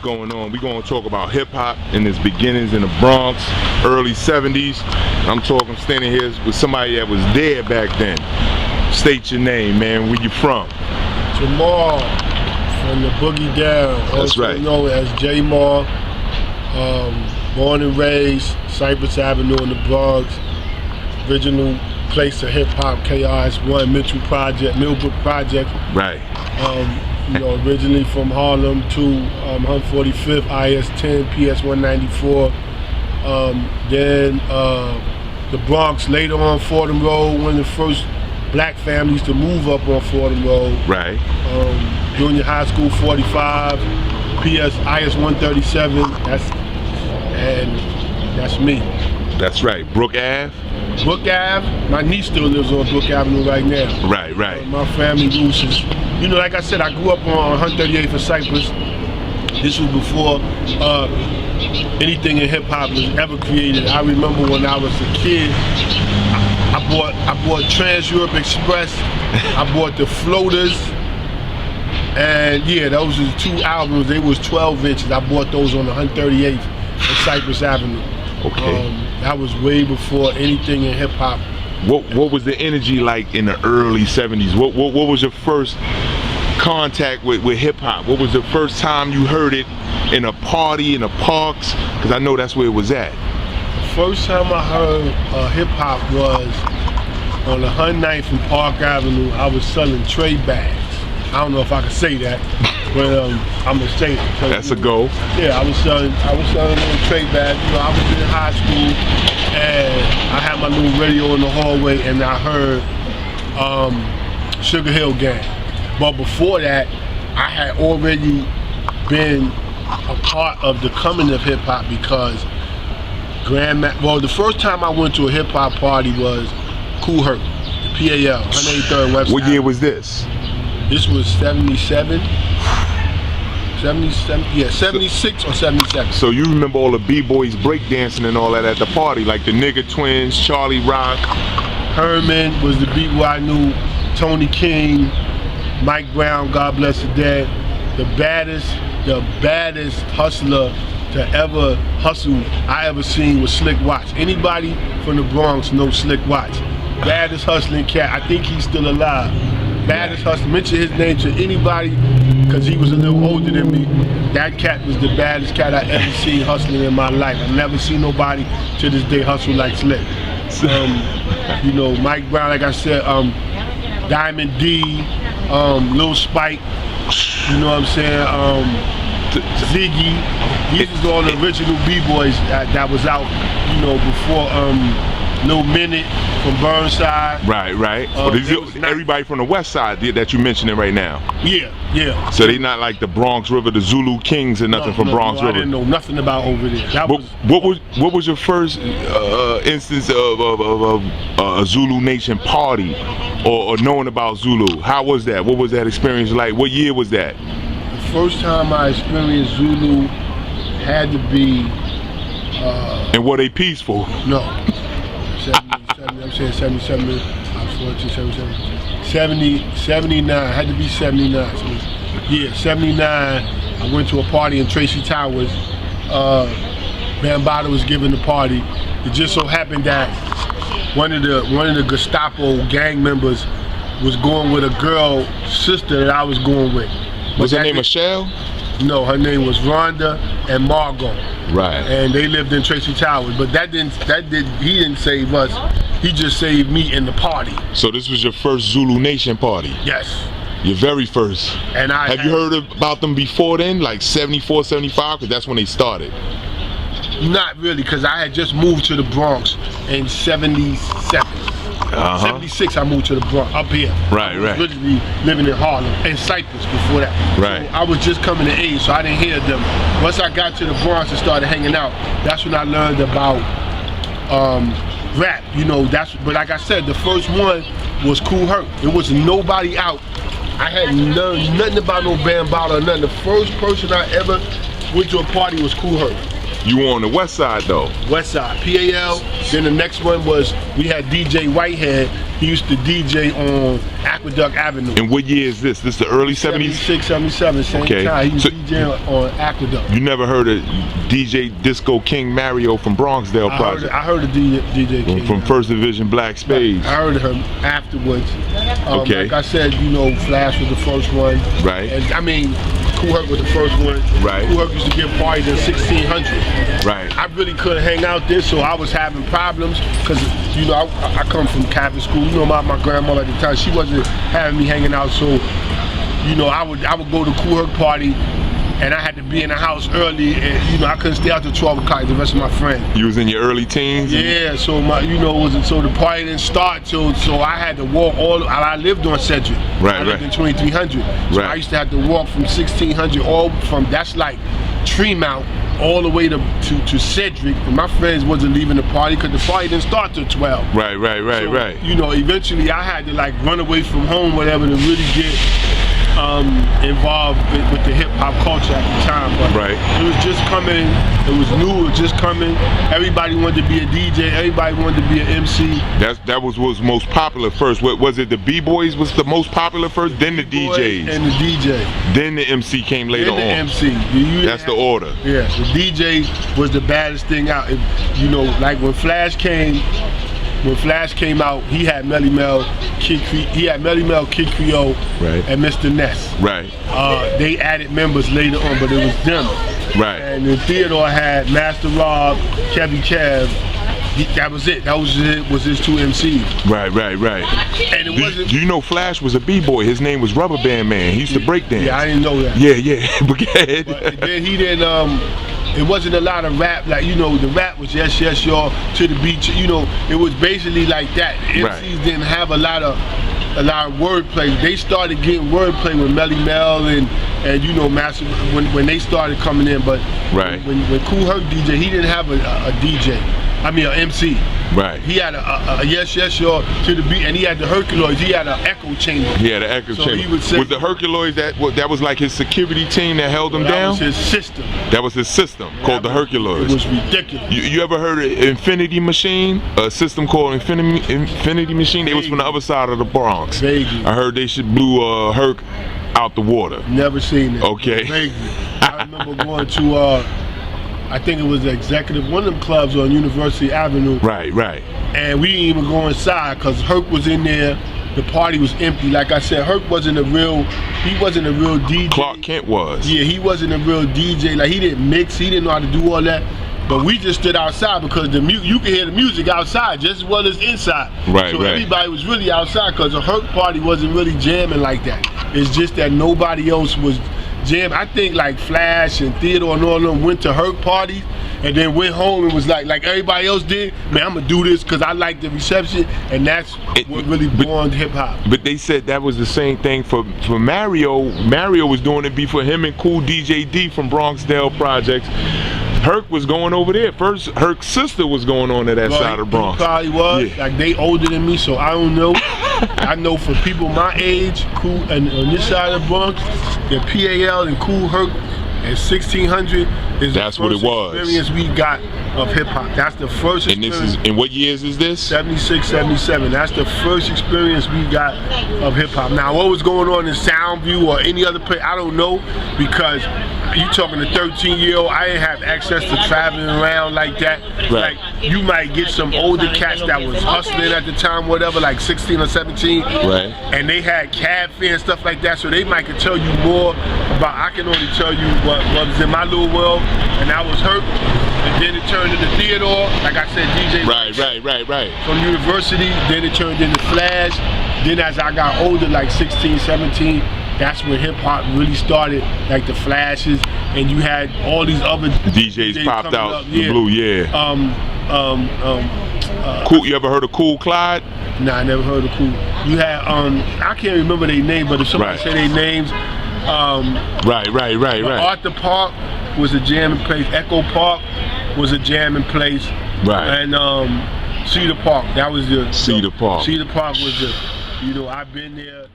going on. We're going to talk about hip-hop and its beginnings in the Bronx, early 70s. I'm standing here with somebody that was there back then. State your name, man. Where you from? J-MAR, from the Boogie Down. That's right. Known as J-MAR. Born and raised, Cypress Avenue in the Bronx. Original place of hip-hop, KRS-One, Millbrook Project. Right. Originally from Harlem to 145th, IS-10, PS-194. Then the Bronx, later on Fordham Road, one of the first black families to move up on Fordham Road. Right. Junior high school, 45, IS-137, that's me. That's right. Brook Ave? Brook Ave, my niece still lives on Brook Avenue right now. Right, right. My family roots is, like I said, I grew up on 138th of Cypress. This was before anything in hip hop was ever created. I remember when I was a kid, I bought Trans Europe Express, I bought the Floaters, and yeah, those are the two albums. They was 12 inches. I bought those on 138th of Cypress Avenue. Okay. That was way before anything in hip hop. What was the energy like in the early 70s? What was your first contact with hip hop? What was the first time you heard it in a party, in the parks? Because I know that's where it was at. The first time I heard hip hop was on 109th and Park Avenue. I was selling tray bags. I don't know if I can say that, but I'm gonna say it. That's a go. Yeah, I was selling little tray bags. I was in high school and I had my little radio in the hallway and I heard Sugar Hill Gang. But before that, I had already been a part of the coming of hip hop because the first time I went to a hip hop party was Kool Herc, the PAL, 183rd West. What year was this? This was 77, yeah, 76 or 77. So you remember all the B-boys breakdancing and all that at the party, like the Nigga Twins, Charlie Rock. Herman was the B-boy I knew, Tony King, Mike Brown, God bless the dead. The baddest hustler to ever hustle I ever seen was Slick Watts. Anybody from the Bronx knows Slick Watts. Baddest hustling cat, I think he's still alive. Baddest hustler, mention his name to anybody because he was a little older than me. That cat was the baddest cat I ever seen hustling in my life. I've never seen nobody to this day hustle like Slick. Mike Brown, like I said, Diamond D, Lil Spike, you know what I'm saying, Ziggy. These was all the original B-boys that was out, before Lil Minute from Burnside. Right. Everybody from the west side that you're mentioning right now. Yeah. So they not like the Bronx River, the Zulu Kings or nothing from Bronx River? I didn't know nothing about over there. What was your first instance of a Zulu Nation party or knowing about Zulu? How was that? What was that experience like? What year was that? The first time I experienced Zulu had to be... and were they peaceful? No. 77, 79, had to be 79. So, yeah, 79, I went to a party in Tracy Towers. Bambaataa was giving the party. It just so happened that one of the Gestapo gang members was going with a girl sister that I was going with. Was her name Michelle? No, her name was Rhonda and Margot. Right. And they lived in Tracy Towers, but he didn't save us. He just saved me in the party. So this was your first Zulu Nation party? Yes. Your very first. And have you heard about them before then, like 74, 75? Because that's when they started. Not really, because I had just moved to the Bronx in 77. 76, I moved to the Bronx, up here. Right. I was originally living in Harlem and Cypress before that. Right. So I was just coming of age, so I didn't hear them. Once I got to the Bronx and started hanging out, that's when I learned about rap. But like I said, the first one was Kool Herc. There was nobody out. I had learned nothing about no Bambaataa or nothing. The first person I ever went to a party was Kool Herc. You were on the west side though. West Side, PAL. Then the next one was, we had DJ Whitehead. He used to DJ on Aqueduct Avenue. And what year is this? This the early 70s? 76, 77, same time. He was DJing on Aqueduct. You never heard of DJ Disco King Mario from Bronxdale Project? I heard of DJ King. From First Division Black Spades. I heard of him afterwards. Okay. Like I said, you know, Flash was the first one. Right. And I mean, Kool Herc was the first one. Right. Kool Herc used to get parties in 1600. Right. I really couldn't hang out there, so I was having problems because, you know, I come from Catholic school. You know, my grandmother at the time, she wasn't having me hanging out, so, you know, I would go to Kool Herc party, and I had to be in the house early, and, you know, I couldn't stay out till 12 o'clock like the rest of my friends. You was in your early teens? Yeah, so so the party didn't start till, so I had to walk I lived on Cedric. Right, I lived right. in 2300. So I used to have to walk from 1600 that's like Tremont all the way to Cedric, and my friends wasn't leaving the party because the party didn't start till 12. Right. So, you know, eventually I had to like run away from home, whatever, to really get involved with the hip hop culture at the time. But it was just coming, it was new, it was just coming. Everybody wanted to be a DJ, everybody wanted to be an MC. That was what was most popular first. What was it? The B-boys was the most popular first, then the DJs. And the DJ. Then the MC came later on. Then the MC. That's the order. Yeah, the DJ was the baddest thing out. You know, like when Flash came out, he had Melly Mel, Kid Creole, right, and Mr. Ness. Right. They added members later on, but it was them. Right. And then Theodore had Master Rob, Kevy Kev. That was it. That was his two MCs. Right. And it wasn't. Do you know Flash was a B-boy? His name was Rubber Band Man. He used to break dance. Yeah, I didn't know that. Yeah. But then he didn't. It wasn't a lot of rap, like, you know, the rap was yes, y'all, to the beat, you know, it was basically like that. MCs didn't have a lot of wordplay. They started getting wordplay with Melly Mel and you know, Master when they started coming in, but when Kool Herc DJ, he didn't have a DJ. I mean, an MC. Right. He had a yes, y'all to the beat, and he had the Herculoids. He had an echo chamber. He had an echo chamber. He would say, with the Herculoids, that was like his security team that held him down? That was his system. That was his system, called the Herculoids. It was ridiculous. You ever heard of Infinity Machine? A system called Infinity Machine? They was from the other side of the Bronx. Vaguely. I heard they blew Herc out the water. Never seen it. Okay. Vaguely. I remember going to I think it was the Executive, one of them clubs on University Avenue. Right. And we didn't even go inside because Herc was in there. The party was empty. Like I said, Herc wasn't a real DJ. Clark Kent was. Yeah, he wasn't a real DJ. Like, he didn't mix, he didn't know how to do all that. But we just stood outside because you could hear the music outside just as well as inside. Right. Everybody was really outside because the Herc party wasn't really jamming like that. It's just that nobody else was jamming. I think like Flash and Theodore and all of them went to Herc parties and then went home and was like everybody else did, man, I'm gonna do this because I like the reception, and that's what really born hip hop. But they said that was the same thing for Mario. Mario was doing it before him and Cool DJ D from Bronxdale Projects. Herc was going over there. First, Herc's sister was going on to that side of the Bronx. He probably was. Yeah. Like, they older than me, so I don't know. I know for people my age, Cool, and on this side of the Bronx, the PAL and Kool Herc at 1600 is that's the what first it was. experience we got of hip hop. That's the first experience. And this is, in what years is this? 76, 77. That's the first experience we got of hip hop. Now, what was going on in Soundview or any other place, I don't know, because you talking to 13-year-old, I didn't have access to traveling around like that. Right. Like, you might get some older cats that was hustling at the time, whatever, like 16 or 17. Right. And they had cab fare and stuff like that, so they might could tell you more about, I can only tell you what was in my little world, and that was Herc. And then it turned into Theodore, like I said, DJ. Right. From University, then it turned into Flash. Then as I got older, like 16, 17, that's when hip hop really started, like the Flashes, and you had all these other DJs popped out, up. the blue, yeah. Cool. You ever heard of Cool Clyde? Nah, I never heard of Cool. You had I can't remember their name, but if somebody say their names, Right. Arthur Park was a jamming place. Echo Park was a jamming place. Right. And Cedar Park, that was the Cedar Park. Cedar Park was the, you know, I've been there.